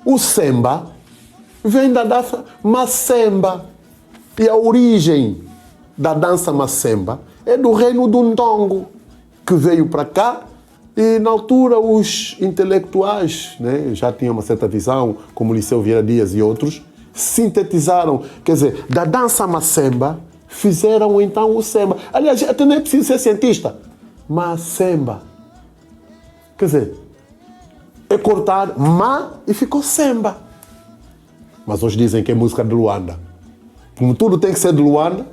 O samba vem da dança macemba. E a origem da dança macemba é do reino do Ndongo, que veio para cá e, na altura, os intelectuais, né, já tinham uma certa visão, como Liceu Vieira Dias e outros, sintetizaram, quer dizer, da dança macemba, fizeram então o samba. Aliás, até nem é preciso ser cientista. Macemba. Quer dizer, é cortar ma e ficou semba. Mas hoje dizem que é música de Luanda. Como tudo tem que ser de Luanda,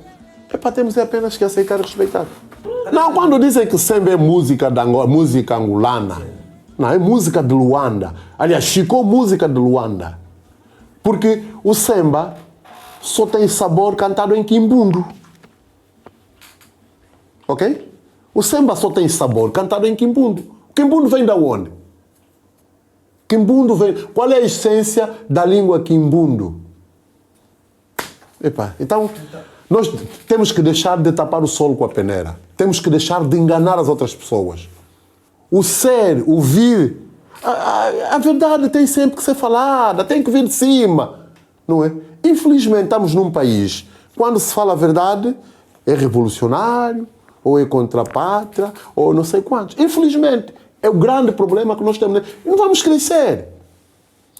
temos apenas que aceitar e respeitar. Não, quando dizem que samba é música angolana, não, é música de Luanda. Aliás, ficou música de Luanda. Porque o samba só tem sabor cantado em quimbundo. Ok? O samba só tem sabor cantado em quimbundo. O quimbundo vem da onde? Quimbundo vem... Qual é a essência da língua quimbundo? Então, nós temos que deixar de tapar o sol com a peneira. Temos que deixar de enganar as outras pessoas. O ser, o vir... A verdade tem sempre que ser falada, tem que vir de cima. Não é? Infelizmente, estamos num país, quando se fala a verdade, é revolucionário, ou é contra a pátria, ou não sei quantos. Infelizmente, é o grande problema que nós temos. Não vamos crescer.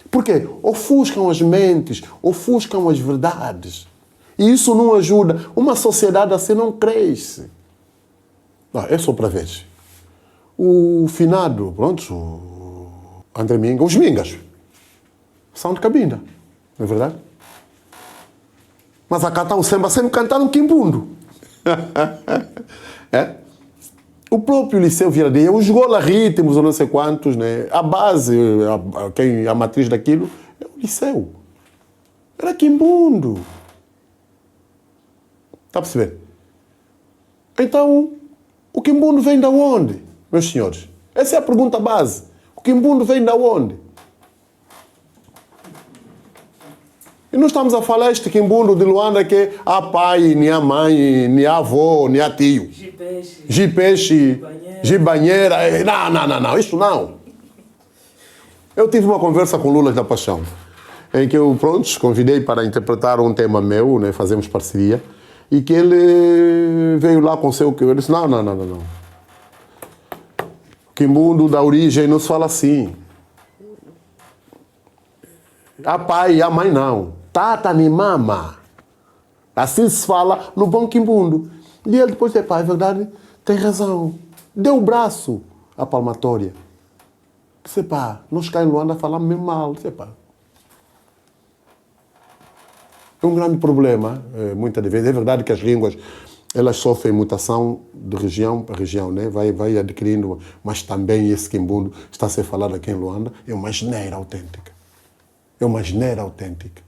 Por quê? Ofuscam as mentes, ofuscam as verdades. E isso não ajuda. Uma sociedade assim não cresce. Não, é só para ver. O finado, pronto, o André Minga, os Mingas, são de Cabinda, não é verdade? Mas a cantar o samba sempre cantaram quimbundo. É? O próprio Liceu Vieira Dias, os gola-ritmos ou não sei quantos, né? A base, a matriz daquilo, é o Liceu. Era quimbundo. Está a perceber? Então, o quimbundo vem de onde, meus senhores? Essa é a pergunta base. O quimbundo vem de onde? E não estamos a falar este quimbundo de Luanda que é a pai, nem a mãe, nem a avó, nem a tio. Gipeixe, gibanheira. Não, isto não. Eu tive uma conversa com Lula da Paixão, em que eu, convidei para interpretar um tema meu, né, fazemos parceria, e que ele veio lá com o seu... Ele disse, não. Quimbundo da origem não se fala assim. A pai e a mãe não. Tata nem mama. Assim se fala no bom quimbundo. E ele depois disse, é verdade, tem razão. Deu o braço à palmatória. Disse, nós cá em Luanda falamos mesmo mal. Disse, é um grande problema, muitas vezes. É verdade que as línguas, elas sofrem mutação de região para região, né? Vai adquirindo, mas também esse quimbundo está a ser falado aqui em Luanda, é uma asneira autêntica. É uma asneira autêntica.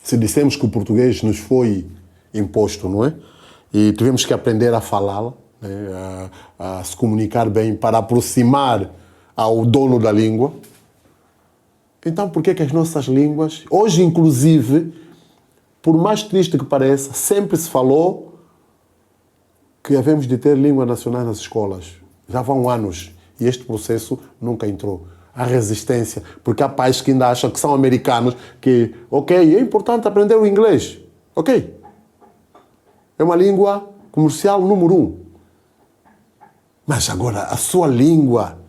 Se dissemos que o português nos foi imposto, não é? E tivemos que aprender a falá-lo, né? a se comunicar bem para aproximar ao dono da língua. Então, por que as nossas línguas... Hoje, inclusive, por mais triste que pareça, sempre se falou que havemos de ter língua nacional nas escolas. Já vão anos e este processo nunca entrou. A resistência, porque há pais que ainda acham que são americanos, que, é importante aprender o inglês. Ok. É uma língua comercial número 1. Mas agora, a sua língua